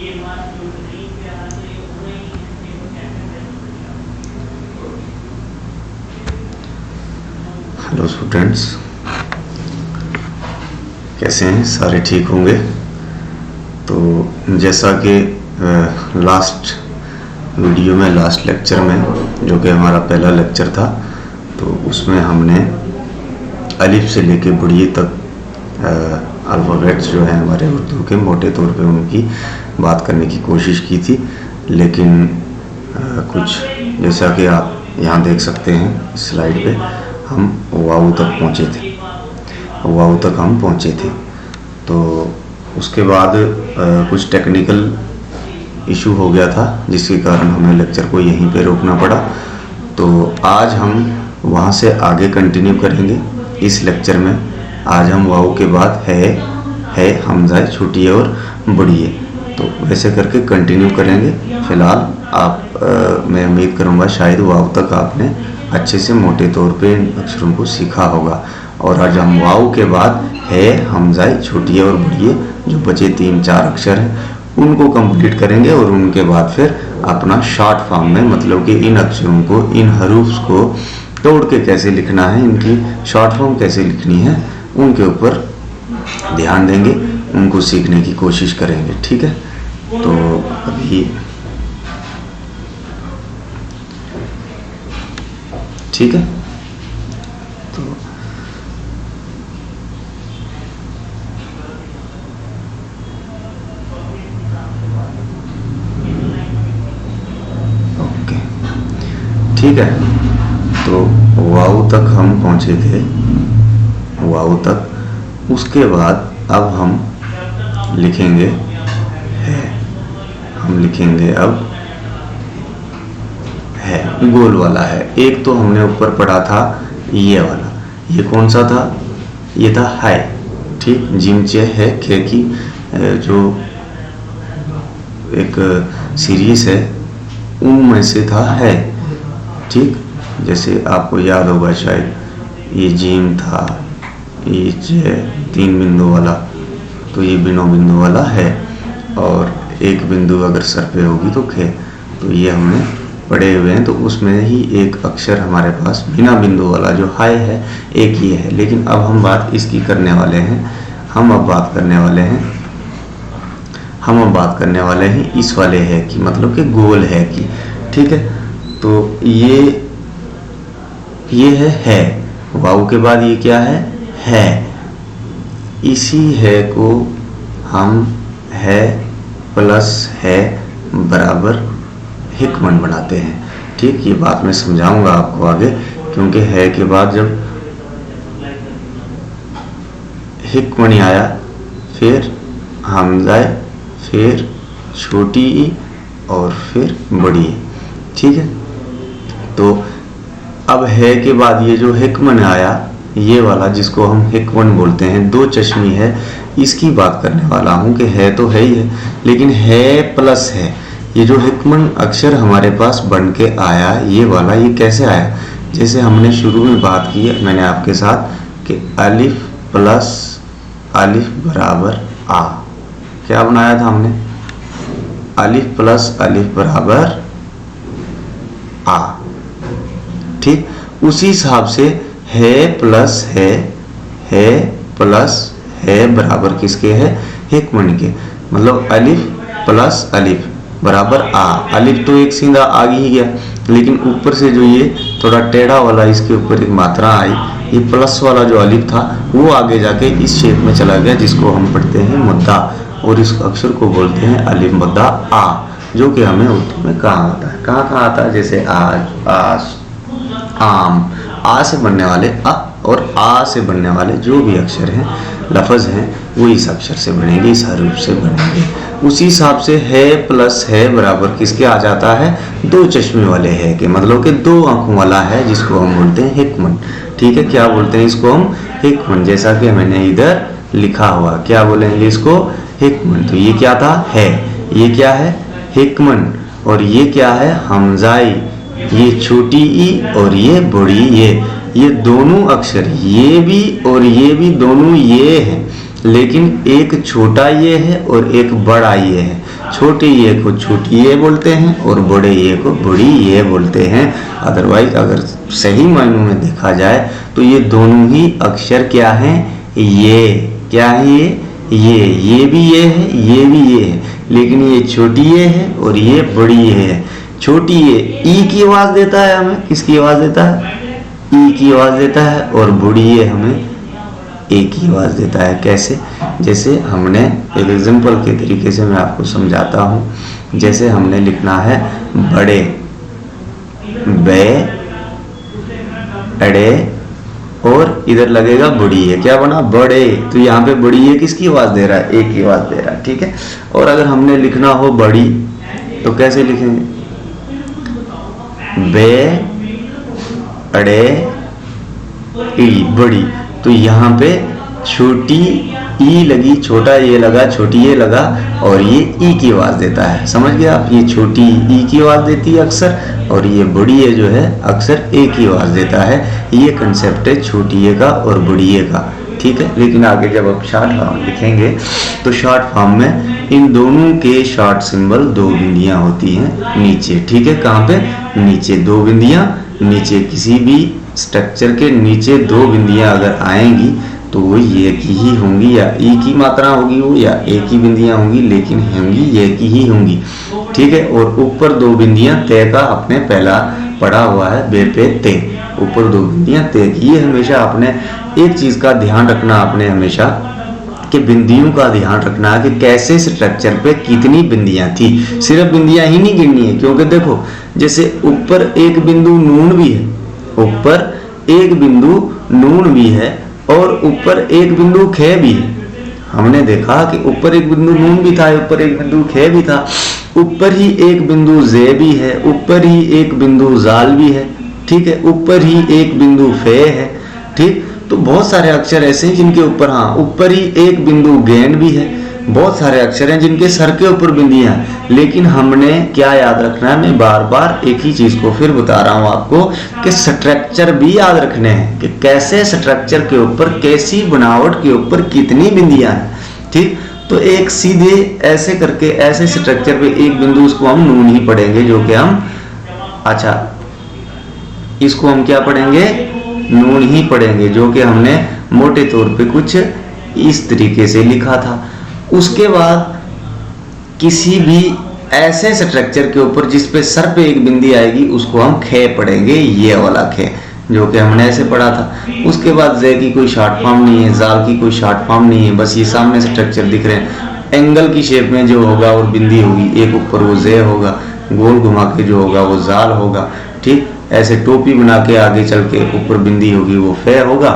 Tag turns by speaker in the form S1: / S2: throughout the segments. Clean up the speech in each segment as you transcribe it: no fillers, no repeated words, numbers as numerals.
S1: Hello students, कैसे हैं? सारे ठीक होंगे। तो जैसा कि लास्ट वीडियो में, लास्ट लेक्चर में, जो कि हमारा पहला लेक्चर था, तो उसमें हमने अलिफ से लेके बुढ़िए तक अल्फ़ाबेट्स जो है हमारे उर्दू के, मोटे तौर पे उनकी बात करने की कोशिश की थी। लेकिन कुछ जैसा कि आप यहाँ देख सकते हैं स्लाइड पे, हम वाऊ तक पहुँचे थे, वाऊ तक हम पहुँचे थे। तो उसके बाद कुछ टेक्निकल इशू हो गया था, जिसके कारण हमें लेक्चर को यहीं पे रोकना पड़ा। तो आज हम वहाँ से आगे कंटिन्यू करेंगे इस लेक्चर में। आज हम वाऊ के बाद है, हमज़ा, छोटी और बड़ी है, तो वैसे करके कंटिन्यू करेंगे। फ़िलहाल मैं उम्मीद करूँगा शायद वाऊ तक आपने अच्छे से मोटे तौर पे इन अक्षरों को सीखा होगा। और आज हम वाऊ के बाद है, हमज़ा, छोटी और बड़ी, जो बचे 3-4 अक्षर हैं, उनको कंप्लीट करेंगे। और उनके बाद फिर अपना शॉर्ट फॉर्म में, मतलब कि इन अक्षरों को, इन हरूफ को तोड़ के कैसे लिखना है, इनकी शॉर्ट फॉर्म कैसे लिखनी है, उनके ऊपर ध्यान देंगे, उनको सीखने की कोशिश करेंगे। ठीक है, तो अभी ठीक है। तो ओके, ठीक है। तो वाऊ तक हम पहुंचे थे, वाऊ तक। उसके बाद अब हम लिखेंगे है, हम लिखेंगे अब है, गोल वाला है। एक तो हमने ऊपर पढ़ा था ये वाला, ये कौन सा था? ये था है, ठीक। जिम चे है खे की जो एक सीरीज है, उनमें से था है, ठीक। जैसे आपको याद होगा शायद, ये जिम था, ये चे 3 बिंदु वाला, तो ये बिना बिंदु वाला है, और एक बिंदु अगर सर पे होगी तो खे। तो ये हमने पढ़े हुए हैं। तो उसमें ही एक अक्षर हमारे पास बिना बिंदु वाला जो हाय है, एक ही है। लेकिन अब हम बात इसकी करने वाले हैं, हम अब बात करने वाले हैं इस वाले है की, मतलब कि गोल है की, ठीक है। तो ये है वाऊ के बाद ये क्या है। इसी है को हम है प्लस है बराबर हिकमन बनाते हैं, ठीक। ये बात मैं समझाऊंगा आपको आगे, क्योंकि है के बाद जब हिकमन आया, फिर हमज़ा, फिर छोटी ई और फिर बड़ी ई, ठीक है। तो अब है के बाद ये जो हिकमन आया, ये वाला जिसको हम हिकमन बोलते हैं, 2 चश्मी है, इसकी बात करने वाला हूं कि है तो है ही है, लेकिन है प्लस है। ये जो हिकमन अक्षर हमारे पास बन के आया, ये वाला, ये कैसे आया? जैसे हमने शुरू में बात की है मैंने आपके साथ कि अलिफ प्लस अलिफ बराबर आ, क्या बनाया था हमने? अलिफ प्लस अलिफ बराबर आ, ठीक। उसी हिसाब से है प्लस है बराबर किसके है? हिकमन के। मतलब अलिफ प्लस अलिफ बराबर आ। अलिफ तो एक सीधा आगे ही गया, लेकिन ऊपर से जो ये थोड़ा टेढ़ा वाला इसके ऊपर एक मात्रा आई, ये प्लस वाला जो अलिफ था वो आगे जाके इस शेप में चला गया, जिसको हम पढ़ते हैं मुद्दा, और इस अक्षर को बोलते हैं अलिफ मुद्दा आ, जो कि हमें उर्दू में कहाँ आता है, कहाँ आता है? जैसे आज, आस, आम, आ से बनने वाले अ और आ से बनने वाले जो भी अक्षर हैं, लफ्ज़ हैं, वो इस अक्षर से बनेंगे, इस हरूफ से बनेंगे। उसी हिसाब से है प्लस है बराबर किसके आ जाता है? 2 चश्मे वाले है के, मतलब कि 2 आंखों वाला है, जिसको हम बोलते हैं हिकमन, ठीक है। क्या बोलते हैं इसको हम? हिकमन। जैसा कि मैंने इधर लिखा हुआ, क्या बोलेंगे इसको? हिकमन। तो ये क्या था? है। ये क्या है? हिकमन। और ये क्या है? हमज़ाई। ये छोटी ई और ये बड़ी ये दोनों अक्षर, ये भी और ये भी, दोनों ये हैं, लेकिन एक छोटा ये है और एक बड़ा ये है। छोटे ये को छोटी ये बोलते हैं और बड़े ये को बड़ी ये बोलते हैं। अदरवाइज अगर सही मायनों में देखा जाए तो ये दोनों ही अक्षर क्या हैं, ये क्या है, ये भी ये है, ये भी ये है, लेकिन ये छोटी ये है और ये बड़ी ये है। छोटी ये ई की आवाज देता है हमें, किसकी आवाज देता है, ई की आवाज देता है, और बड़ी ये हमें ए की आवाज देता है। कैसे, जैसे हमने एक एग्जांपल के तरीके से मैं आपको समझाता हूँ। जैसे हमने लिखना है बड़े, बे अड़े, और इधर लगेगा बड़ी है, क्या बना बड़े, तो यहाँ पे बड़ी है किसकी आवाज दे रहा है, ए की आवाज दे रहा है, ठीक है। और अगर हमने लिखना हो बड़ी तो कैसे लिखेंगे, बे अड़े ई बड़ी, तो यहाँ पे छोटी ई लगी, छोटा ये लगा, छोटी ये लगा, और ये ई की आवाज देता है। समझ गए आप, ये छोटी ई की आवाज देती है अक्सर, और ये बड़ी ये जो है अक्सर ए की आवाज देता है। ये कंसेप्ट है छोटी ए का और बड़ी ए का, ठीक है। लेकिन आगे जब आप शॉर्ट फॉर्म लिखेंगे तो शॉर्ट फॉर्म में इन दोनों के शॉर्ट सिंबल दो बिंदियां होती हैं नीचे, ठीक है। कहाँ पे, नीचे दो बिंदियां, नीचे किसी भी स्ट्रक्चर के नीचे दो बिंदियां अगर आएंगी तो वो ये की ही होंगी, या ई की मात्रा होगी वो, या ए की बिंदियां होंगी, लेकिन होंगी ये की ही होंगी, ठीक है। और ऊपर दो बिंदियां तय का आपने पहला पढ़ा हुआ है, बे पे ते, ऊपर दो बिंदियां तय की। ये हमेशा आपने एक चीज का ध्यान रखना, आपने हमेशा कि बिंदियों का ध्यान रखना है कि कैसे स्ट्रक्चर पे कितनी बिंदियां थी। सिर्फ बिंदियां ही नहीं गिननी है, क्योंकि देखो जैसे ऊपर एक बिंदु नून भी है, ऊपर एक बिंदु नून भी है, और ऊपर एक बिंदु खे भी है। हमने देखा कि ऊपर एक बिंदु नून भी था, ऊपर एक बिंदु खे भी था, ऊपर ही एक बिंदु जे भी है, ऊपर ही एक बिंदु जाल भी है, ठीक है, ऊपर ही एक बिंदु फे है, ठीक। तो बहुत सारे अक्षर ऐसे हैं जिनके ऊपर, हाँ, ऊपर ही एक बिंदु गेन भी है। बहुत सारे अक्षर हैं जिनके सर के ऊपर बिंदियां हैं, लेकिन हमने क्या याद रखना है, मैं बार बार एक ही चीज को फिर बता रहा हूं आपको कि स्ट्रक्चर भी याद रखने हैं कि कैसे स्ट्रक्चर के ऊपर, कैसी बनावट के ऊपर कितनी बिंदियां हैं, ठीक। तो एक सीधे ऐसे करके ऐसे स्ट्रक्चर पे एक बिंदु, उसको हम नून ही पढ़ेंगे, जो कि हम, अच्छा इसको हम क्या पढ़ेंगे, नून ही पढ़ेंगे, जो कि हमने मोटे तौर पे कुछ इस तरीके से लिखा था। उसके बाद किसी भी ऐसे स्ट्रक्चर के ऊपर जिस पे सर पे एक बिंदी आएगी उसको हम खे पढ़ेंगे, ये वाला खे, जो कि हमने ऐसे पढ़ा था। उसके बाद जे की कोई शॉर्ट फॉर्म नहीं है, जाल की कोई शॉर्ट फॉर्म नहीं है, बस ये सामने स्ट्रक्चर दिख रहे हैं। एंगल की शेप में जो होगा और बिंदी होगी, एक ऊपर वो जे होगा, गोल घुमा के जो होगा वो जाल होगा, ठीक। ऐसे टोपी बना के आगे चल के ऊपर बिंदी होगी वो फे होगा,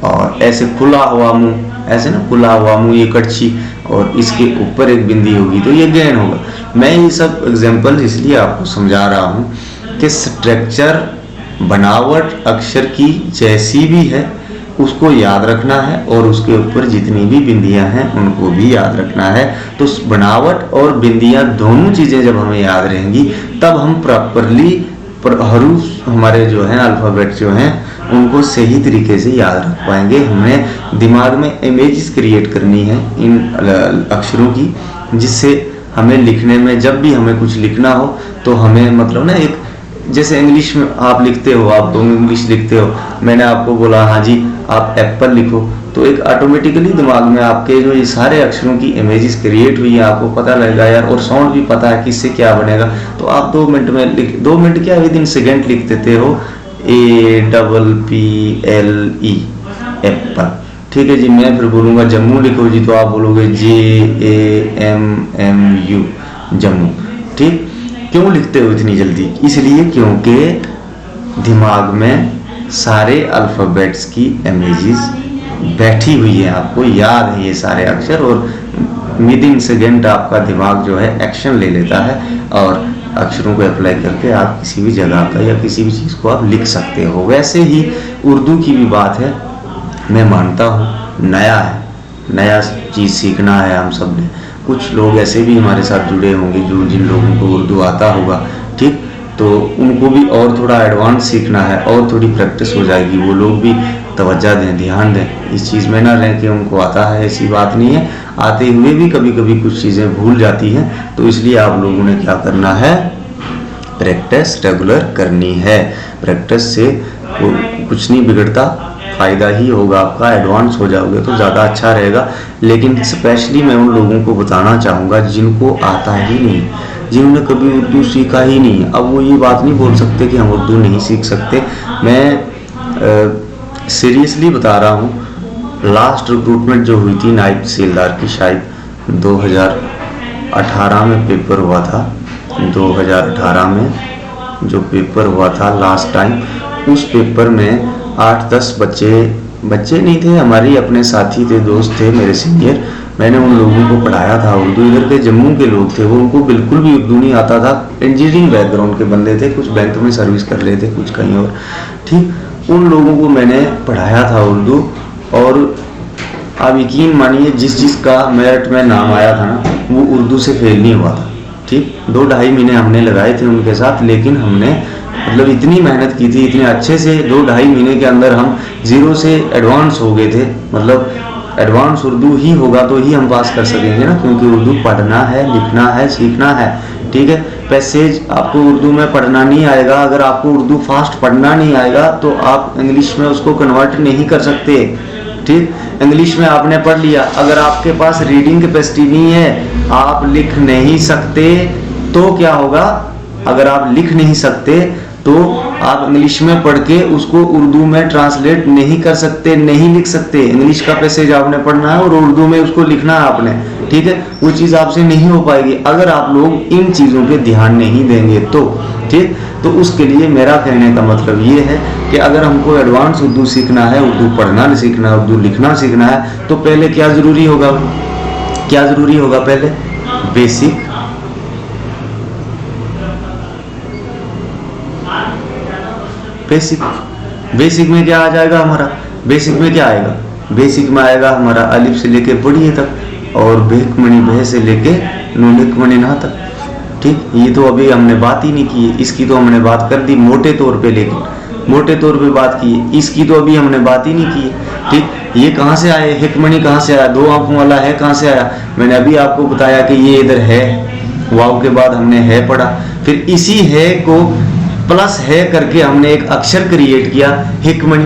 S1: और ऐसे खुला हुआ मुंह, ऐसे ना खुला हुआ मुंह, ये कड़छी, और इसके ऊपर एक बिंदी होगी तो ये गैन होगा। मैं ये सब एग्जांपल इसलिए आपको समझा रहा हूँ कि स्ट्रक्चर, बनावट अक्षर की जैसी भी है उसको याद रखना है, और उसके ऊपर जितनी भी बिंदियां हैं उनको भी याद रखना है। तो बनावट और बिंदियां दोनों चीजें जब हमें याद रहेंगी तब हम प्रॉपरली हरूफ हमारे जो हैं, अल्फाबेट जो हैं, उनको सही तरीके से याद रख पाएंगे। हमें दिमाग में इमेजेस क्रिएट करनी है इन अक्षरों की, जिससे हमें लिखने में, जब भी हमें कुछ लिखना हो तो हमें मतलब ना, एक जैसे इंग्लिश में आप लिखते हो, आप तो इंग्लिश लिखते हो, मैंने आपको बोला हाँ जी आप एप्पल लिखो, तो एक ऑटोमेटिकली दिमाग में आपके जो ये सारे अक्षरों की इमेजेस क्रिएट हुई है, आपको पता लगेगा यार, और साउंड भी पता है कि इससे क्या बनेगा। तो आप 2 मिनट में 2 मिनट क्या विद इन सेकेंड लिख देते हो, APPLE एप्पल, ठीक है जी। मैं फिर बोलूंगा जम्मू लिखो जी, तो आप बोलोगे JAMMU जम्मू, ठीक। क्यों लिखते हो इतनी जल्दी, इसलिए क्योंकि दिमाग में सारे अल्फाबेट्स की इमेजेस बैठी हुई है, आपको याद है ये सारे अक्षर, और विद इन सेकेंड आपका दिमाग जो है एक्शन ले लेता है, और अक्षरों को अप्लाई करके आप किसी भी जगह का या किसी भी चीज़ को आप लिख सकते हो। वैसे ही उर्दू की भी बात है, मैं मानता हूँ नया है, नया चीज़ सीखना है हम सब ने। कुछ लोग ऐसे भी हमारे साथ जुड़े होंगे जो जिन लोगों को उर्दू आता होगा, ठीक, तो उनको भी और थोड़ा एडवांस सीखना है और थोड़ी प्रैक्टिस हो जाएगी, वो लोग भी तवज्जो दें, ध्यान दें। इस चीज़ में ना रहें कि उनको आता है, ऐसी बात नहीं है। आते हुए भी कभी कभी कुछ चीज़ें भूल जाती हैं, तो इसलिए आप लोगों ने क्या करना है, प्रैक्टिस रेगुलर करनी है। प्रैक्टिस से कुछ नहीं बिगड़ता, फ़ायदा ही होगा आपका। एडवांस हो जाओगे तो ज़्यादा अच्छा रहेगा। लेकिन स्पेशली मैं उन लोगों को बताना चाहूँगा जिनको आता ही नहीं, जिन्होंने कभी उर्दू सीखा ही नहीं। अब वो ये बात नहीं बोल सकते कि हम उर्दू नहीं सीख सकते। मैं सीरियसली बता रहा हूँ, लास्ट रिक्रूटमेंट जो हुई थी नायब तहसीलदार की, शायद 2018 में पेपर हुआ था। 2018 में जो पेपर हुआ था लास्ट टाइम, उस पेपर में 8-10 बच्चे नहीं थे, हमारे अपने साथी थे, दोस्त थे, मेरे सीनियर। मैंने उन लोगों को पढ़ाया था उर्दू। इधर के जम्मू के लोग थे, वो उनको बिल्कुल भी उर्दू नहीं आता था। इंजीनियरिंग बैकग्राउंड के बंदे थे, कुछ बैंक में सर्विस कर रहे थे, कुछ कहीं और। ठीक, उन लोगों को मैंने पढ़ाया था उर्दू। और आप यकीन मानिए, जिस का मेरिट में नाम आया था ना, वो उर्दू से फेल नहीं हुआ था। ठीक, 2-2.5 महीने हमने लगाए थे उनके साथ, लेकिन हमने मतलब इतनी मेहनत की थी, इतने अच्छे से 2-2.5 महीने के अंदर हम 0 से एडवांस हो गए थे। मतलब एडवांस उर्दू ही होगा तो ही हम पास कर सकेंगे ना, क्योंकि उर्दू पढ़ना है, लिखना है, सीखना है। ठीक है, पैसेज आपको उर्दू में पढ़ना नहीं आएगा, अगर आपको उर्दू फास्ट पढ़ना नहीं आएगा तो आप इंग्लिश में उसको कन्वर्ट नहीं कर सकते। ठीक, इंग्लिश में आपने पढ़ लिया, अगर आपके पास रीडिंग कैपेसिटी नहीं है, आप लिख नहीं सकते, तो क्या होगा? अगर आप लिख नहीं सकते तो आप इंग्लिश में पढ़ के उसको उर्दू में ट्रांसलेट नहीं कर सकते, नहीं लिख सकते। इंग्लिश का पैसेज आपने पढ़ना है और उर्दू में उसको लिखना है आपने। ठीक है, वो चीज़ आपसे नहीं हो पाएगी अगर आप लोग इन चीज़ों पे ध्यान नहीं देंगे तो। ठीक, तो उसके लिए मेरा कहने का मतलब ये है कि अगर हमको एडवांस उर्दू सीखना है, उर्दू पढ़ना सीखना है, उर्दू लिखना सीखना है, तो पहले क्या ज़रूरी होगा? क्या ज़रूरी होगा? पहले बेसिक बेसिक में क्या आ जाएगा हमारा? बेसिक में क्या आएगा? बेसिक में आएगा हमारा अलिफ से लेके बड़ी तक और बेहक मणि बह से लेके नूनिक मणि ना तक। ठीक, ये तो अभी हमने बात ही नहीं की है, इसकी तो हमने बात कर दी मोटे तौर पे, लेकिन मोटे तौर पे बात की है, इसकी तो अभी हमने बात ही नहीं की है। ठीक, ये कहाँ से आए? हिकमणी कहाँ से आया? 2 आंखों वाला है कहाँ से आया? मैंने अभी आपको बताया कि ये इधर है, वाव के बाद हमने है पढ़ा, फिर इसी है को प्लस है करके हमने एक अक्षर क्रिएट किया, हिकमणी।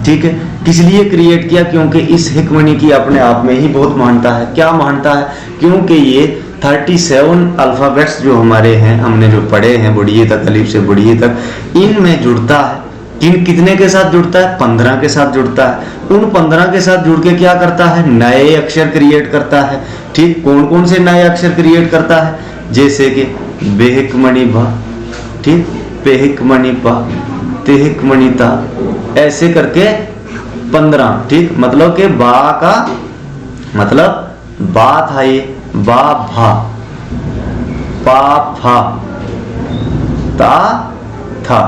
S1: ठीक है, किस लिए क्रिएट किया? क्योंकि इस हिकमणी की अपने आप में ही बहुत महानता है। क्या महानता है? क्योंकि ये 37 अल्फाबेट्स जो हमारे हैं, हमने जो पढ़े हैं बुढ़िए तक, अलिफ से बुढ़िए तक, इनमें जुड़ता है। कितने के साथ जुड़ता है? 15 के साथ जुड़ता है। उन 15 के साथ जुड़ के क्या करता है? नए अक्षर क्रिएट करता है। ठीक, कौन कौन से नए अक्षर क्रिएट करता है? जैसे कि बेहिक मणि भा, ठीक, पेहिक मणि पा, तेहिक मणि ता, ऐसे करके 15। ठीक, मतलब के बा का मतलब बा था, ये बा भा, पा फा, ता था,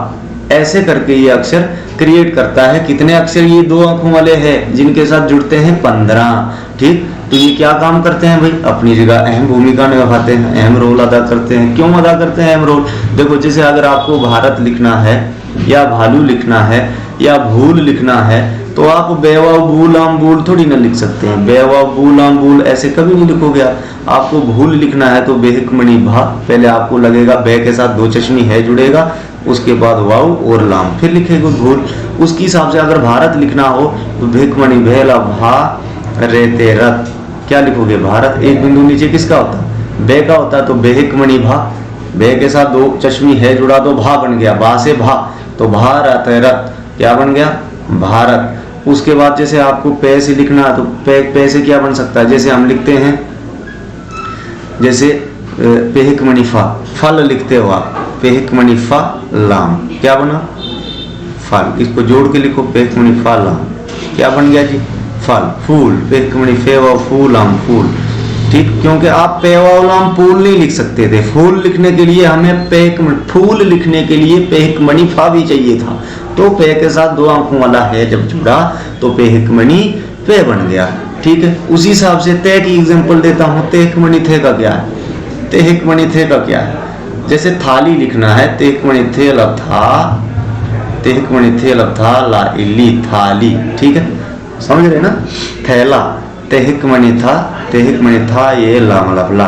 S1: ऐसे करके ये अक्षर क्रिएट करता है। कितने अक्षर? ये 2 आंखों वाले हैं जिनके साथ जुड़ते हैं 15। ठीक, तो ये क्या काम करते हैं भाई? अपनी जगह अहम भूमिका निभाते हैं, अहम रोल अदा करते हैं। क्यों अदा करते हैं अहम रोल? देखो, जैसे अगर आपको भारत लिखना है या भालू लिखना है या भूल लिखना है, तो आप बेवा भूल आम भूल थोड़ी ना लिख सकते हैं। बेवा भूल आम भूल ऐसे कभी नहीं लिखोगे आप। आपको भूल लिखना है तो बेहिक मणि भा, पहले आपको लगेगा बे के साथ 2 चश्मी है जुड़ेगा, उसके बाद वाव और लाम, फिर लिखेगा भूल। उसके हिसाब से अगर भारत लिखना हो तो बेहिक मणि भेला भा रेते रत, क्या लिखोगे? भारत। एक बिंदु नीचे किसका होता है? बे का होता है, तो बेहिक मणि भा, बे के साथ 2 चश्मी है जुड़ा तो भा बन गया, बा से भा, तो भारत रत, क्या बन गया? भारत। उसके बाद जैसे आपको पे से लिखना है तो पे से क्या बन सकता है? जैसे हम लिखते हैं, जैसे पेहिक मणि फा, फल लिखते हो आप, पेहिक मणि फा लाम, क्या बना? फल। इसको जोड़ के लिखो, पेहिक मणि फा लाम, क्या बन गया जी? फल। फूल, पेहिक मणि फेवा फूल आम फूल। ठीक, क्योंकि आप पेवा लाम फूल नहीं लिख सकते थे। फूल लिखने के लिए हमें फूल लिखने के लिए पेहिक मणि फा भी चाहिए था, तो पे के साथ 2 आंखों वाला है जब जुड़ा तो पेहिक मणि पे बन गया। ठीक है, उसी हिसाब से ते की एग्जांपल देता हूं। तेहिक मणि थे का क्या है? तेहिक मणि थे का क्या है? जैसे थाली लिखना है, तेहिक मणि थे ला था, तेहक मणि थे लब था ला इली थाली, ठीक है, समझ रहे ना। थैला, तेहक मणि था ये लाम लबला,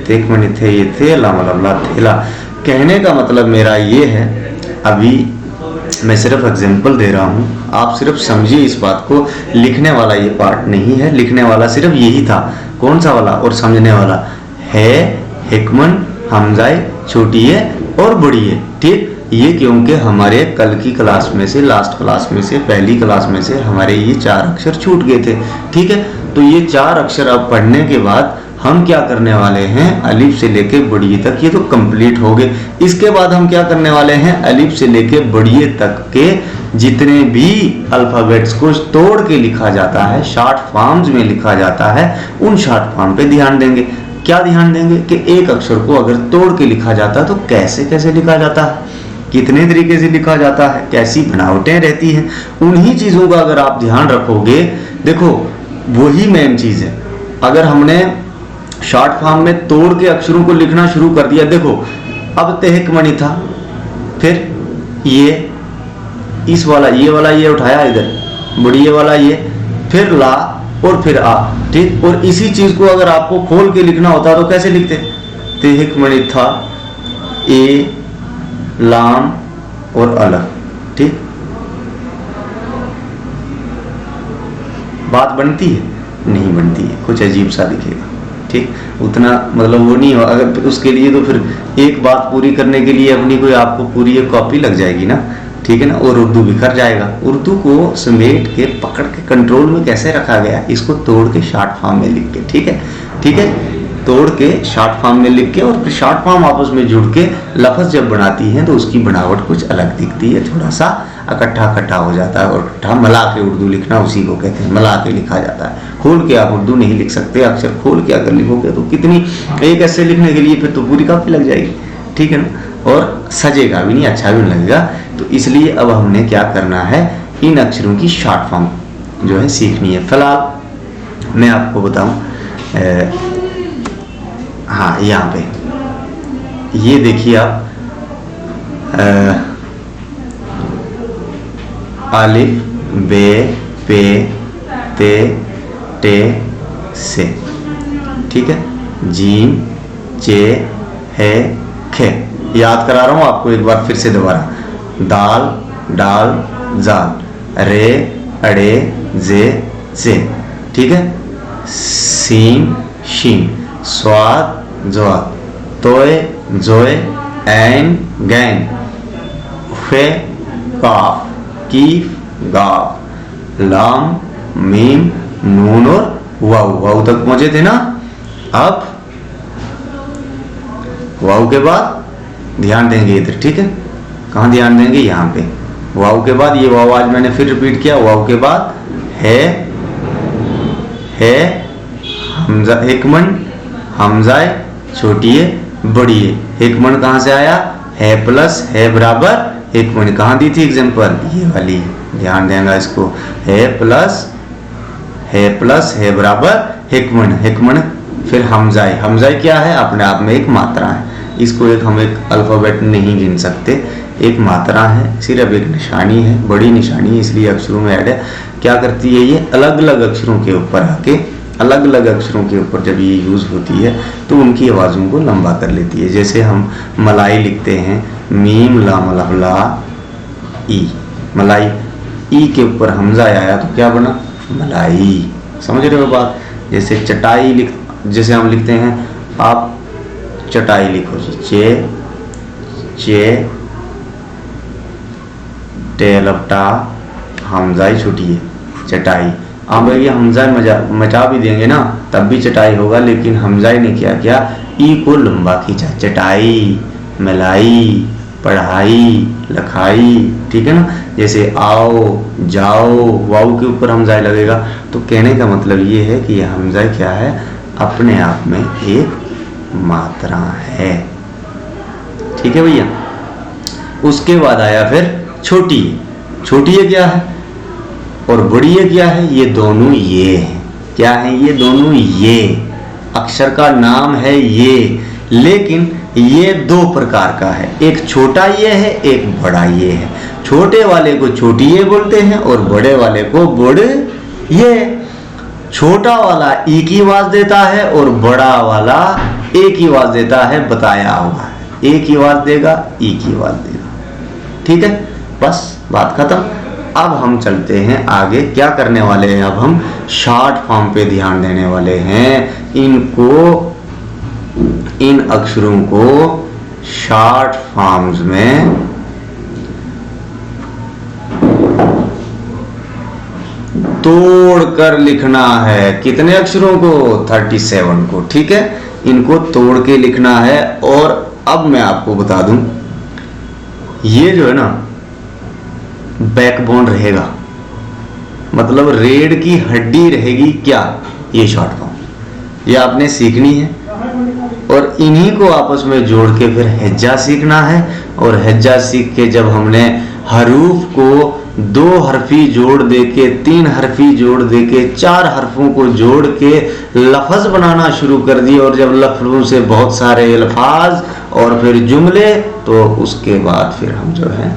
S1: तेहक मणि थे ये थे लाम लबला थैला। कहने का मतलब मेरा ये है, अभी मैं सिर्फ एग्जाम्पल दे रहा हूँ, आप सिर्फ समझिए इस बात को। लिखने वाला ये पार्ट नहीं है, लिखने वाला सिर्फ यही था। कौन सा वाला? और समझने वाला है हिकमन, हमजाई, छोटी है और बड़ी है, ठीक। ये क्योंकि हमारे कल की क्लास में से, लास्ट क्लास में से, पहली क्लास में से हमारे ये 4 अक्षर छूट गए थे, ठीक है। तो ये 4 अक्षर अब पढ़ने के बाद हम क्या करने वाले हैं, अलिफ से लेके बड़िए तक, ये तो कंप्लीट हो गए। इसके बाद हम क्या करने वाले हैं, अलिफ से लेके बड़िए तक के जितने भी अल्फाबेट्स को तोड़ के लिखा जाता है, शॉर्ट फॉर्म्स में लिखा जाता है, उन शॉर्ट फॉर्म पे ध्यान देंगे। क्या ध्यान देंगे कि एक अक्षर को अगर तोड़ के लिखा जाता है तो कैसे कैसे लिखा जाता है, कितने तरीके से लिखा जाता है, कैसी बनावटें रहती हैं, उन्हीं चीजों का अगर आप ध्यान रखोगे, देखो वही मेन चीज है। अगर हमने शॉर्ट फॉर्म में तोड़ के अक्षरों को लिखना शुरू कर दिया, देखो अब तेहक मणि था, फिर ये इस वाला ये उठाया इधर, बड़ी वाला ये, फिर ला और फिर आ, ठीक। और इसी चीज को अगर आपको खोल के लिखना होता तो कैसे लिखते, तेहक मणि था, ए लाम और अलग, ठीक। बात बनती है? नहीं बनती है, कुछ अजीब सा दिखेगा, ठीक। उतना मतलब वो नहीं हो, अगर उसके लिए तो फिर एक बात पूरी करने के लिए अपनी कोई आपको पूरी एक कॉपी लग जाएगी ना, ठीक है ना। और उर्दू बिखर जाएगा। उर्दू को समेट के पकड़ के कंट्रोल में कैसे रखा गया, इसको तोड़ के शॉर्ट फॉर्म में लिख के, ठीक है, ठीक है, तोड़ के शॉर्ट फॉर्म में लिख के, और फिर शॉर्ट फॉर्म आपस में जुड़ के लफ्ज जब बनाती हैं तो उसकी बनावट कुछ अलग दिखती है, थोड़ा सा इकट्ठा हो जाता है। और इकट्ठा मला के उर्दू लिखना उसी को कहते हैं, मला के लिखा जाता है। खोल के आप उर्दू नहीं लिख सकते, अक्षर खोल के अगर लिखोगे तो कितनी, एक ऐसे लिखने के लिए फिर तो पूरी कॉपी लग जाएगी, ठीक है ना, और सजेगा भी नहीं, अच्छा भी नहीं लगेगा। तो इसलिए अब हमने क्या करना है, इन अक्षरों की शॉर्ट फॉर्म जो है सीखनी है। फिलहाल मैं आपको बताऊं, हाँ यहाँ पे ये देखिए आप, अलिफ बे पे ते टे से, ठीक है, जीम चे है खे। याद करा रहा हूं आपको एक बार फिर से दोबारा, दाल डाल जाल, रे अड़े जे जे, ठीक है, सीम शीन, स्वाद ज्वाद, तोय जोय, ऐन गैन, फे काफ, कीफ गाफ, लाम मीम नून और वाव। वाव तक पहुंचे थे ना। अब वाव के बाद ध्यान देंगे इधर, ठीक है, कहां ध्यान देंगे, यहाँ पे। वाव के बाद ये वाव आज मैंने फिर रिपीट किया, वाव के बाद है हमजा, हिकमन, हमजाए, छोटी है बड़ी है। हिकमन कहां से आया, है प्लस है बराबर हिकमन, कहां दी थी एग्जांपल, ये वाली, ध्यान देगा इसको, है प्लस है बराबर हिकमन, हिकमन फिर हमजाई, हमजाई क्या है, अपने आप में एक मात्रा है, इसको एक हम एक अल्फाबेट नहीं गिन सकते, एक मात्रा है, सिर्फ एक निशानी है, बड़ी निशानी है, इसलिए अक्षरों में ऐड है। क्या करती है ये, अलग अलग अक्षरों के ऊपर आके, अलग अलग अक्षरों के ऊपर जब ये यूज होती है तो उनकी आवाजों को लंबा कर लेती है। जैसे हम मलाई लिखते हैं, मीम लाम लहला ई, मलाई, ई के ऊपर हमजा आया तो क्या बना, मलाई, समझ रहे हो बात। जैसे चटाई जैसे हम लिखते हैं, आप चटाई लिखो जी, चे टे लपटा, हमजाई छुटी है, चटाई। आप ये हमजा मचा भी देंगे ना तब भी चटाई होगा, लेकिन हमजाई ने क्या किया, ई को लंबा खींचा, चटाई, मलाई, पढ़ाई, लखाई, ठीक है ना। जैसे आओ जाओ, वाव के ऊपर हमजाई लगेगा। तो कहने का मतलब ये है कि यह हमजाई क्या है, अपने आप में एक मात्रा है, ठीक है भैया। उसके बाद आया फिर छोटी, छोटी है क्या है और बड़ी है क्या है, ये दोनों ये है, क्या है, ये दोनों ये अक्षर का नाम है ये, लेकिन ये दो प्रकार का है, एक छोटा ये है, एक बड़ा ये है। छोटे वाले को छोटी ये बोलते हैं और बड़े वाले को बड़ ये। छोटा वाला ई की आवाज देता है और बड़ा वाला ए की आवाज देता है, बताया हुआ है। ए की आवाज देगा, ई की आवाज देगा। ठीक है, बस बात खत्म। अब हम चलते हैं आगे, क्या करने वाले हैं, अब हम शॉर्ट फॉर्म पे ध्यान देने वाले हैं। इन अक्षरों को शॉर्ट फॉर्म्स में तोड़कर लिखना है। कितने अक्षरों को? 37 को। ठीक है, इनको तोड़ के लिखना है। और अब मैं आपको बता दूं, ये जो है ना बैकबोन रहेगा, मतलब रीढ़ की हड्डी रहेगी। क्या? ये शॉर्ट फॉर्म, ये आपने सीखनी है और इन्हीं को आपस में जोड़ के फिर हेज्जा सीखना है। और हेज्जा सीख के जब हमने हरूफ को 2 हरफी जोड़ देके, 3 हरफी जोड़ देके, 4 हरफों को जोड़ के लफ्ज बनाना शुरू कर दिए, और जब लफ्जों से बहुत सारे अल्फाज और फिर जुमले, तो उसके बाद फिर हम जो है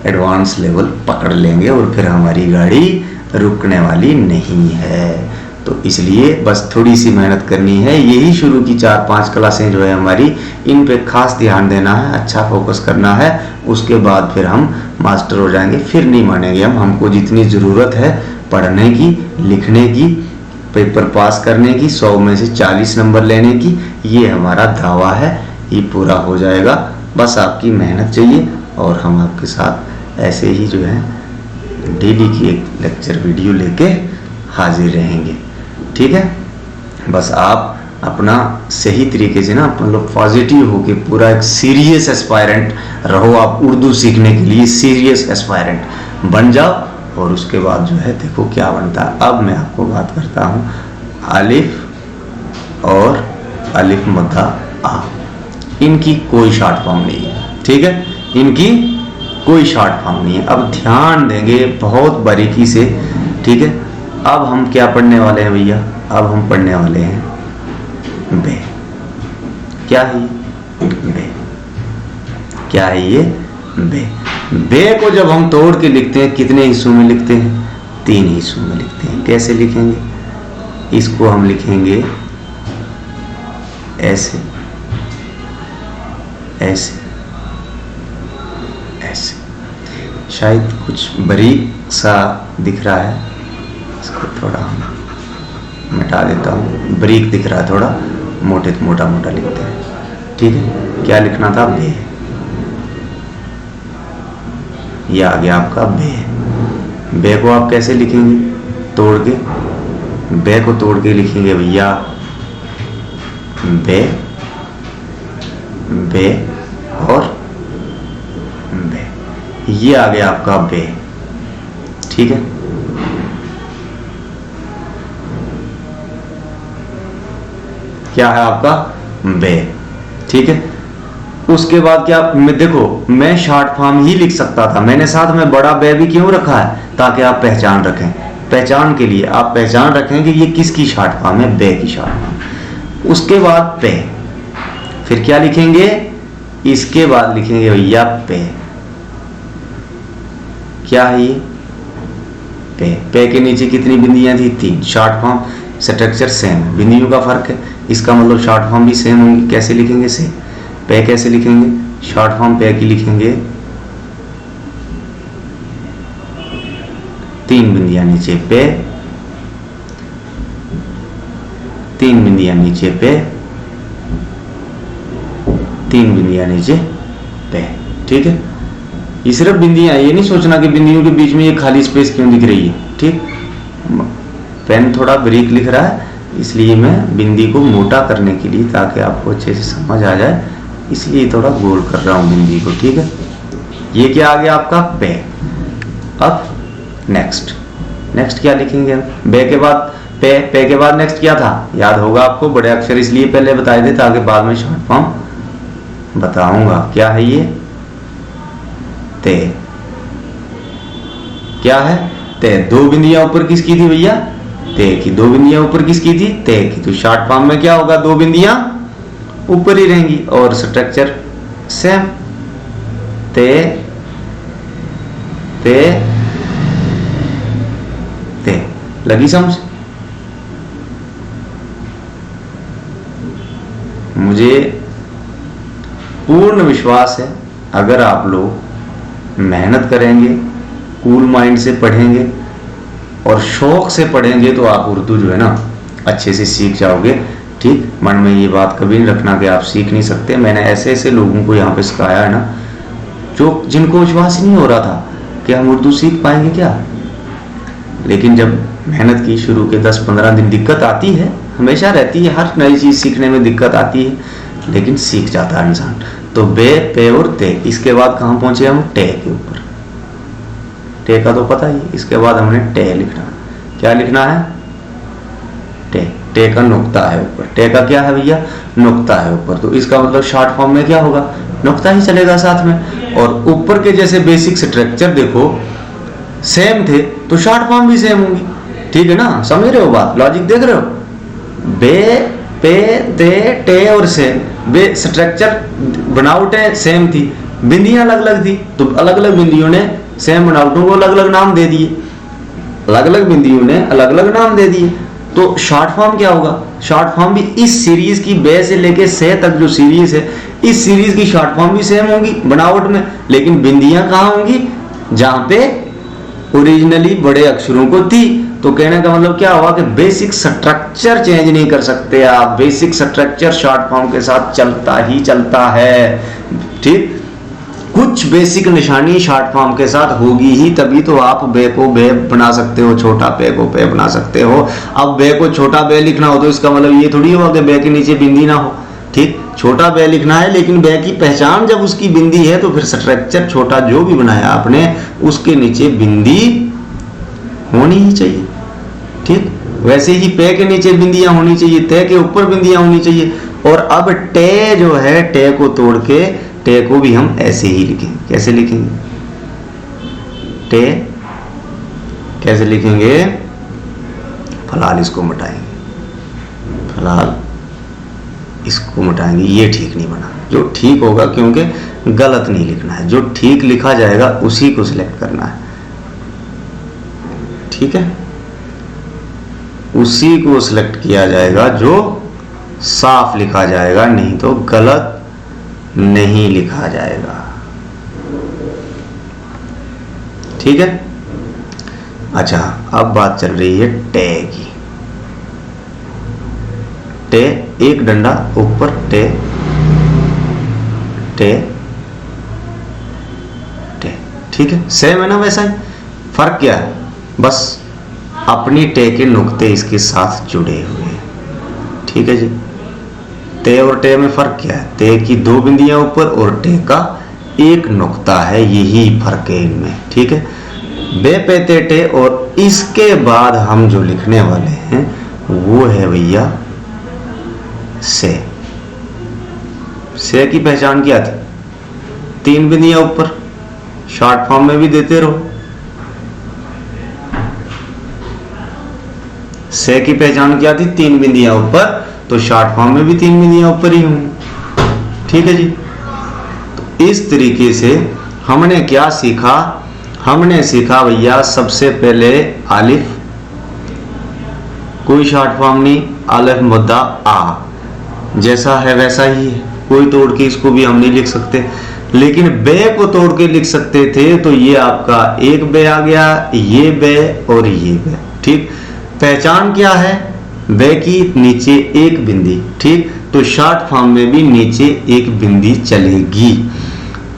S1: एडवांस लेवल पकड़ लेंगे और फिर हमारी गाड़ी रुकने वाली नहीं है। तो इसलिए बस थोड़ी सी मेहनत करनी है। यही शुरू की 4-5 क्लासें जो है हमारी, इन पे खास ध्यान देना है, अच्छा फोकस करना है। उसके बाद फिर हम मास्टर हो जाएंगे, फिर नहीं मानेंगे हम। हमको जितनी ज़रूरत है पढ़ने की, लिखने की, पेपर पास करने की, 100 में से 40 नंबर लेने की, ये हमारा दावा है। ये पूरा हो जाएगा, बस आपकी मेहनत चाहिए। और हम आपके साथ ऐसे ही जो है डेली की एक लेक्चर वीडियो लेके हाजिर रहेंगे। ठीक है, बस आप अपना सही तरीके से ना, मतलब पॉजिटिव होके पूरा एक सीरियस एस्पायरेंट रहो। आप उर्दू सीखने के लिए सीरियस एस्पायरेंट बन जाओ, और उसके बाद जो है देखो क्या बनता है। अब मैं आपको बात करता हूँ अलिफ और अलिफ मद्दा आ, इनकी कोई शॉर्ट फॉर्म नहीं है। ठीक है, इनकी कोई शॉर्ट फॉर्म नहीं है। अब ध्यान देंगे बहुत बारीकी से। ठीक है, अब हम क्या पढ़ने वाले हैं भैया? अब हम पढ़ने वाले हैं बे। क्या है ये? बे। क्या है ये? बे। बे को जब हम तोड़ के लिखते हैं, कितने हिस्सों में लिखते हैं? 3 हिस्सों में लिखते हैं। कैसे लिखेंगे? इसको हम लिखेंगे ऐसे, ऐसे, ऐसे। शायद कुछ बारीक सा दिख रहा है, इसको थोड़ा मिटा देता हूँ। बारीक दिख रहा है थोड़ा, मोटा मोटा लिखते हैं। ठीक है, क्या लिखना था? बे। ये आ गया आपका बे। बे को आप कैसे लिखेंगे? तोड़ के। बे को तोड़ के लिखेंगे भैया बे, बे और बे। ये आ गया आपका बे। ठीक है, क्या है आपका? बे। ठीक है, उसके बाद क्या, मैं देखो मैं शॉर्ट फॉर्म ही लिख सकता था, मैंने साथ में बड़ा बे भी क्यों रखा है? ताकि आप पहचान रखें। पहचान के लिए आप पहचान रखें कि ये किसकी शॉर्ट फॉर्म है? बे की शॉर्ट फॉर्म। उसके बाद पे, फिर क्या लिखेंगे? इसके बाद लिखेंगे भैया पे। क्या है ये? पे। पे के नीचे कितनी बिंदियां थी? 3। शॉर्ट फॉर्म स्ट्रक्चर सेम, बिंदियों का फर्क है, इसका मतलब शॉर्ट फॉर्म भी सेम होंगी। कैसे लिखेंगे? सेम। पे कैसे लिखेंगे? शॉर्ट फॉर्म पे की लिखेंगे 3 बिंदियां नीचे पे, 3 बिंदियां नीचे पे, 3 बिंदियां नीचे पे। ठीक है, ये सिर्फ बिंदियां, ये नहीं सोचना कि बिंदियों के बीच में ये खाली स्पेस क्यों दिख रही है। ठीक, पेन थोड़ा बारीक लिख रहा है, इसलिए मैं बिंदी को मोटा करने के लिए, ताकि आपको अच्छे से समझ आ जाए, इसलिए थोड़ा गोल कर रहा हूं बिंदी को। ठीक है, ये क्या आ गया आपका? पे। अब नेक्स्ट, नेक्स्ट क्या लिखेंगे हम? बे के बाद पे, पे के बाद नेक्स्ट क्या था? याद होगा आपको, बड़े अक्षर इसलिए पहले बताए थे ताकि बाद में शॉर्ट फॉर्म बताऊंगा। क्या है ये? ते। क्या है? ते। 2 बिंदियां ऊपर किसकी थी भैया? ते की। 2 बिंदियां ऊपर किसकी थी? ते की। तो शॉर्ट फॉर्म में क्या होगा? 2 बिंदियां ऊपर ही रहेंगी और स्ट्रक्चर सेम। ते ते ते। लगी समझ? मुझे पूर्ण विश्वास है अगर आप लोग मेहनत करेंगे, कूल माइंड से पढ़ेंगे और शौक से पढ़ेंगे तो आप उर्दू जो है ना अच्छे से सीख जाओगे। ठीक, मन में ये बात कभी नहीं रखना कि आप सीख नहीं सकते। मैंने ऐसे ऐसे लोगों को यहाँ पे सिखाया है ना जो जिनको विश्वास ही नहीं हो रहा था कि हम उर्दू सीख पाएंगे क्या, लेकिन जब मेहनत की शुरू के 10-15 दिन दिक्कत आती है, हमेशा रहती है, हर नई चीज़ सीखने में दिक्कत आती है, लेकिन सीख जाता है इंसान। तो बे, पे और ते, इसके बाद कहाँ पहुंचे हम? टे के ऊपर। टे का तो पता ही, इसके बाद हमने टे लिखना। क्या लिखना है? टे। टे का नुक्ता है ऊपर। टे का क्या है भैया? नुक्ता है ऊपर। तो इसका मतलब शॉर्ट फॉर्म में क्या होगा? नुक्ता ही चलेगा साथ में। और ऊपर के जैसे बेसिक स्ट्रक्चर देखो सेम थे तो शॉर्ट फॉर्म भी सेम होंगी। ठीक है ना, समझ रहे हो बात, लॉजिक देख रहे हो? बे, पे, ते, टे और से बे स्ट्रक्चर बनावटें सेम थी, बिंदियां अलग अलग थी, तो अलग अलग बिंदियों ने सेम बनावटों को अलग अलग नाम दे दिए। अलग अलग बिंदियों ने अलग अलग नाम दे दिए। तो शॉर्ट फॉर्म क्या होगा? शॉर्ट फॉर्म भी इस सीरीज की बे से लेके से तक जो सीरीज है, इस सीरीज की शॉर्ट फॉर्म भी सेम होगी बनावट में, लेकिन बिंदियां कहाँ होंगी? जहां पे ओरिजिनली बड़े अक्षरों को थी। तो कहने का मतलब क्या हुआ कि बेसिक स्ट्रक्चर चेंज नहीं कर सकते आप। बेसिक स्ट्रक्चर शॉर्ट फॉर्म के साथ चलता ही चलता है। ठीक, कुछ बेसिक निशानी शॉर्ट फॉर्म के साथ होगी ही, तभी तो आप बे को बे बना सकते हो, छोटा पे को पे बना सकते हो। अब बे को छोटा बे लिखना हो तो इसका मतलब ये थोड़ी होगा कि बे के नीचे बिंदी ना हो। ठीक, छोटा बे लिखना है, लेकिन बे की पहचान जब उसकी बिंदी है तो फिर स्ट्रक्चर छोटा जो भी बनाया आपने उसके नीचे बिंदी होनी ही चाहिए। ठीक, वैसे ही पे के नीचे बिंदियां होनी चाहिए, ते के ऊपर बिंदियां होनी चाहिए। और अब टे जो है, टे को तोड़ के टे को भी हम ऐसे ही लिखेंगे। कैसे लिखेंगे? टे कैसे लिखेंगे? फिलहाल इसको मिटाएंगे, फिलहाल इसको मिटाएंगे। ये ठीक नहीं बना, जो ठीक होगा, क्योंकि गलत नहीं लिखना है, जो ठीक लिखा जाएगा उसी को सिलेक्ट करना है। ठीक है, उसी को सिलेक्ट किया जाएगा जो साफ लिखा जाएगा, नहीं तो गलत नहीं लिखा जाएगा। ठीक है, अच्छा अब बात चल रही है टे की। टे, एक डंडा ऊपर, टे टे टे। ठीक है, सेम है ना? वैसा ही। फर्क क्या है? बस अपनी टे के नुक्ते इसके साथ जुड़े हुए हैं। ठीक है जी। ते और टे में फर्क क्या है? ते की 2 बिंदियां ऊपर और टे का एक नुक्ता है, यही फर्क है इनमें। ठीक है, बे, पे, ते, टे। और इसके बाद हम जो लिखने वाले हैं वो है भैया से। से की पहचान क्या थी? 3 बिंदियां ऊपर, शॉर्ट फॉर्म में भी देते रहो। से की पहचान क्या थी? 3 बिंदियां ऊपर, तो शॉर्ट फॉर्म में भी 3 बिंदियां ऊपर ही होंगी। ठीक है जी। तो इस तरीके से हमने क्या सीखा? हमने सीखा भैया सबसे पहले आलिफ, कोई शॉर्ट फॉर्म नहीं, आलिफ मुद्दा आ, जैसा है वैसा ही है, कोई तोड़ के इसको भी हम नहीं लिख सकते। लेकिन बे को तोड़ के लिख सकते थे, तो ये आपका एक बे आ गया, ये बे और ये बे। ठीक, पहचान क्या है? बे की नीचे एक बिंदी। ठीक, तो शॉर्ट फॉर्म में भी नीचे एक बिंदी चलेगी।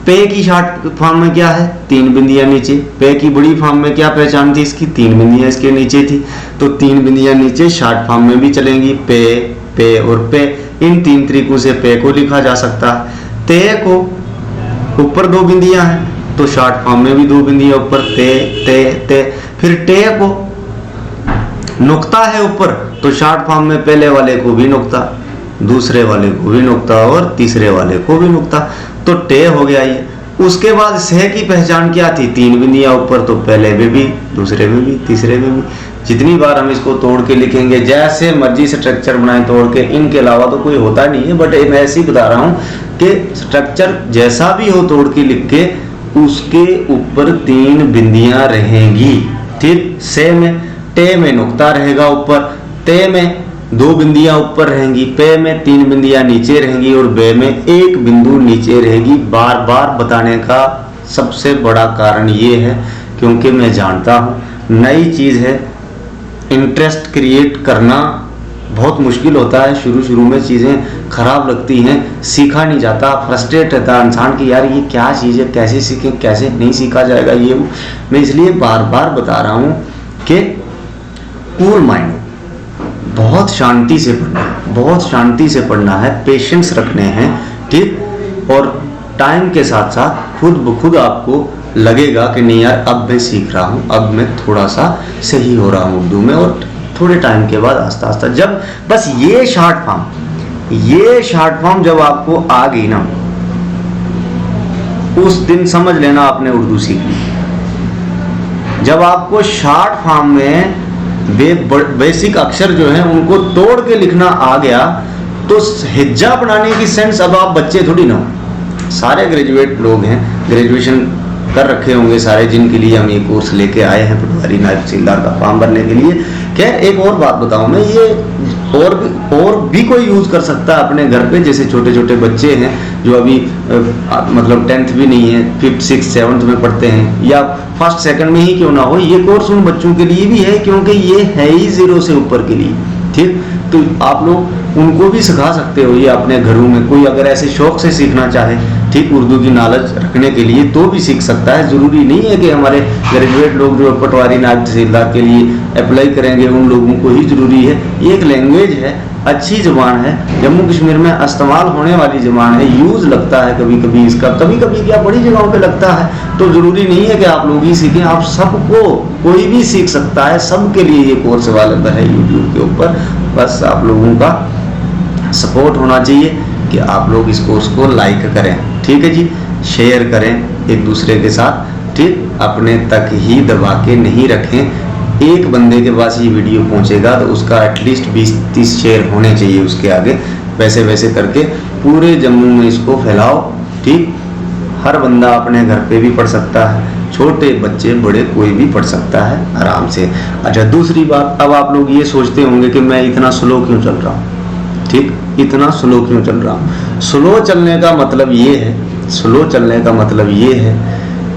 S1: पे की शॉर्ट फॉर्म में क्या है? 3 बिंदियां नीचे। पे की बड़ी फॉर्म में क्या पहचान थी इसकी? 3 बिंदियां इसके नीचे थी, तो 3 बिंदियां नीचे शॉर्ट फॉर्म में भी चलेंगी। पे, पे और पे, इन 3 तरीकों से पे को लिखा जा सकता है। ते को ऊपर 2 बिंदियां हैं, तो शॉर्ट फॉर्म में भी 2 बिंदियां ऊपर, ते ते ते। फिर टे को नुक्ता है ऊपर, तो शॉर्ट फॉर्म में पहले वाले को भी नुक्ता, दूसरे वाले को भी नुक्ता और तीसरे वाले को भी नुक्ता, तो टे हो गया ये। उसके बाद से की पहचान क्या थी? 3 बिंदियां ऊपर, तो पहले में भी, दूसरे में भी, तीसरे में भी। जितनी बार हम इसको तोड़ के लिखेंगे, जैसे मर्जी स्ट्रक्चर बनाए तोड़ के, इनके अलावा तो कोई होता नहीं है, बट मैं ऐसे ही बता रहा हूं कि स्ट्रक्चर जैसा भी हो तोड़ के लिख के उसके ऊपर 3 बिंदियां रहेंगी। ठीक, से में टे में नुक्ता रहेगा ऊपर, ते में 2 बिंदियां ऊपर रहेंगी, पे में 3 बिंदियां नीचे रहेंगी और बे में 1 बिंदु नीचे रहेगी। बार बार बताने का सबसे बड़ा कारण ये है क्योंकि मैं जानता हूँ नई चीज़ है, इंटरेस्ट क्रिएट करना बहुत मुश्किल होता है। शुरू शुरू में चीज़ें खराब लगती हैं, सीखा नहीं जाता, फ्रस्ट्रेट रहता है इंसान कि यार ये क्या चीज़ है, कैसे सीखें, कैसे नहीं सीखा जाएगा। ये मैं इसलिए बार बार बता रहा हूँ कि कूल माइंड, बहुत शांति से पढ़ना है, बहुत शांति से पढ़ना है, पेशेंस रखने हैं। ठीक, और टाइम के साथ साथ खुद ब खुद आपको लगेगा कि नहीं यार अब मैं सीख रहा हूँ, अब मैं थोड़ा सा सही हो रहा हूँ उर्दू में। और थोड़े टाइम के बाद आस्ता आस्ता जब बस ये शॉर्ट फॉर्म जब आपको आ गई ना, उस दिन समझ लेना आपने उर्दू सीख ली। जब आपको शॉर्ट फॉर्म में बेसिक अक्षर जो हैं उनको तोड़ के लिखना आ गया तो हिज्जा बनाने की सेंस अब आप बच्चे थोड़ी ना हो। सारे ग्रेजुएट लोग हैं, ग्रेजुएशन कर रखे होंगे सारे, जिनके लिए हम ये कोर्स लेके आए हैं पटवारी नायब तहसीलदार का फॉर्म भरने के लिए। खैर एक और बात बताऊं मैं, ये और भी कोई यूज कर सकता है अपने घर पे। जैसे छोटे छोटे बच्चे हैं जो अभी मतलब 10th भी नहीं है, 5th 6th 7th में पढ़ते हैं, या 1st 2nd में ही क्यों ना हो, ये कोर्स उन बच्चों के लिए भी है क्योंकि ये है ही 0 से ऊपर के लिए। ठीक, तो आप लोग उनको भी सिखा सकते हो ये अपने घरों में। कोई अगर ऐसे शौक से सीखना चाहे, ठीक, उर्दू की नॉलेज रखने के लिए तो भी सीख सकता है। ज़रूरी नहीं है कि हमारे ग्रेजुएट लोग जो पटवारी नायब तहसीलदार के लिए अप्लाई करेंगे उन लोगों को ही ज़रूरी है। ये एक लैंग्वेज है, अच्छी ज़बान है, जम्मू कश्मीर में इस्तेमाल होने वाली ज़बान है, यूज़ लगता है कभी कभी इसका, कभी कभी क्या बड़ी जगहों पे लगता है। तो ज़रूरी नहीं है कि आप लोग ही सीखें, आप सबको, कोई भी सीख सकता है, सबके लिए ये कोर्स अवेलेबल है यूट्यूब के ऊपर। बस आप लोगों का सपोर्ट होना चाहिए कि आप लोग इस कोर्स को लाइक करें, ठीक है जी, शेयर करें एक दूसरे के साथ। ठीक, अपने तक ही दबा के नहीं रखें। एक बंदे के पास ये वीडियो पहुंचेगा तो उसका एटलीस्ट 20-30 शेयर होने चाहिए उसके आगे। वैसे वैसे करके पूरे जम्मू में इसको फैलाओ। ठीक, हर बंदा अपने घर पे भी पढ़ सकता है, छोटे बच्चे बड़े कोई भी पढ़ सकता है आराम से। अच्छा, दूसरी बात, अब आप लोग ये सोचते होंगे कि मैं इतना स्लो क्यों चल रहा हूँ। ठीक, इतना स्लो क्यों चल रहा हूँ। स्लो चलने का मतलब ये है, स्लो चलने का मतलब ये है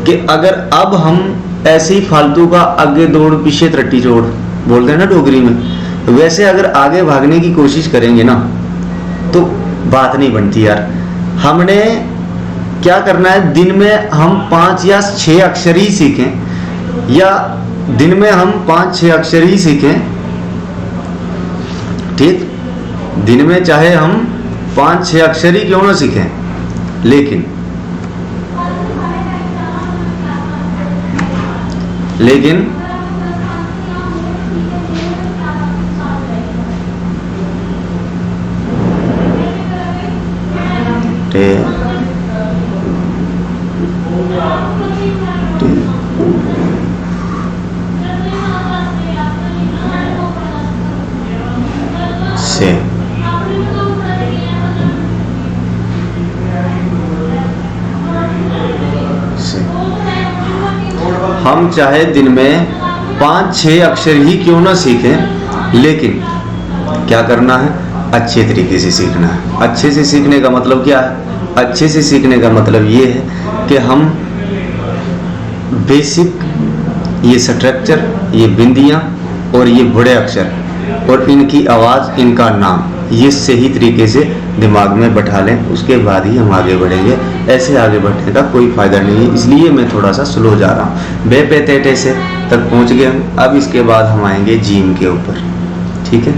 S1: कि अगर अब हम ऐसे ही फालतू का आगे दौड़ पीछे त्रट्टी जोड़ बोलते हैं ना डोगरी में, तो वैसे अगर आगे भागने की कोशिश करेंगे ना तो बात नहीं बनती यार। हमने क्या करना है, दिन में हम 5 या 6 अक्षर ही सीखें, या दिन में हम 5-6 अक्षर ही सीखें। ठीक, दिन में चाहे हम 5-6 अक्षर ही क्यों ना सीखें, लेकिन से हम चाहे दिन में 5-6 अक्षर ही क्यों ना सीखें, लेकिन क्या करना है, अच्छे तरीके से सीखना है। अच्छे से सीखने का मतलब क्या है, अच्छे से सीखने का मतलब ये है कि हम बेसिक ये स्ट्रक्चर, ये बिंदियाँ और ये बड़े अक्षर और इनकी आवाज़, इनका नाम, ये सही तरीके से दिमाग में बैठा लें, उसके बाद ही हम आगे बढ़ेंगे। ऐसे आगे बढ़ने का कोई फ़ायदा नहीं है, इसलिए मैं थोड़ा सा स्लो जा रहा हूँ। बे पे ते टे से तक पहुँच गए हम। अब इसके बाद हम आएंगे जीम के ऊपर। ठीक है,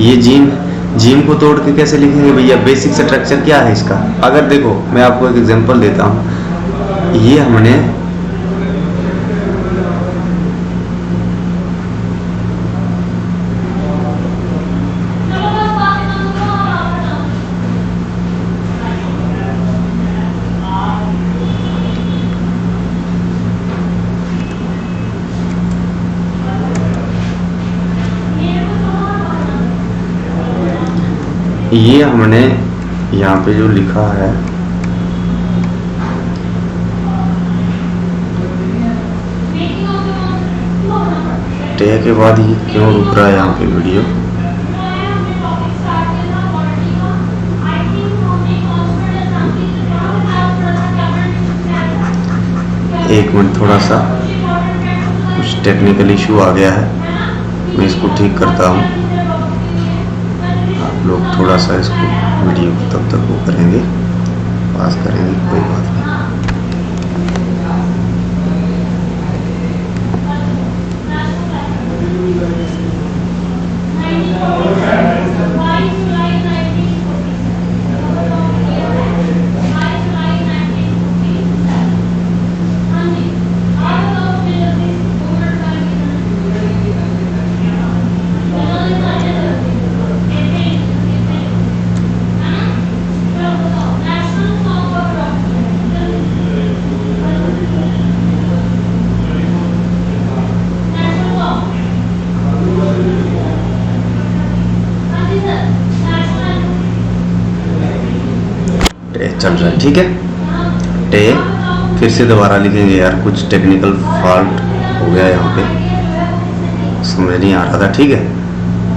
S1: ये जीम को तोड़ के कैसे लिखेंगे भैया, बेसिक स्ट्रक्चर क्या है इसका। अगर देखो मैं आपको एक एग्जांपल देता हूँ, ये हमने यहाँ पे जो लिखा है टे के बाद ही क्यों रुक रहा है यहाँ पे वीडियो। एक मिनट, थोड़ा सा कुछ टेक्निकल इशू आ गया है, मैं इसको ठीक करता हूँ। आप लोग थोड़ा सा इसको वीडियो को तब तक वो करेंगे, पास करेंगे, कोई बात नहीं। चल रहा है, ठीक है। टे फिर से दोबारा लिखेंगे यार, कुछ टेक्निकल फॉल्ट हो गया यहाँ पे, समझ नहीं आ रहा था, ठीक है।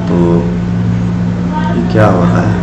S1: तो ये क्या हो रहा है,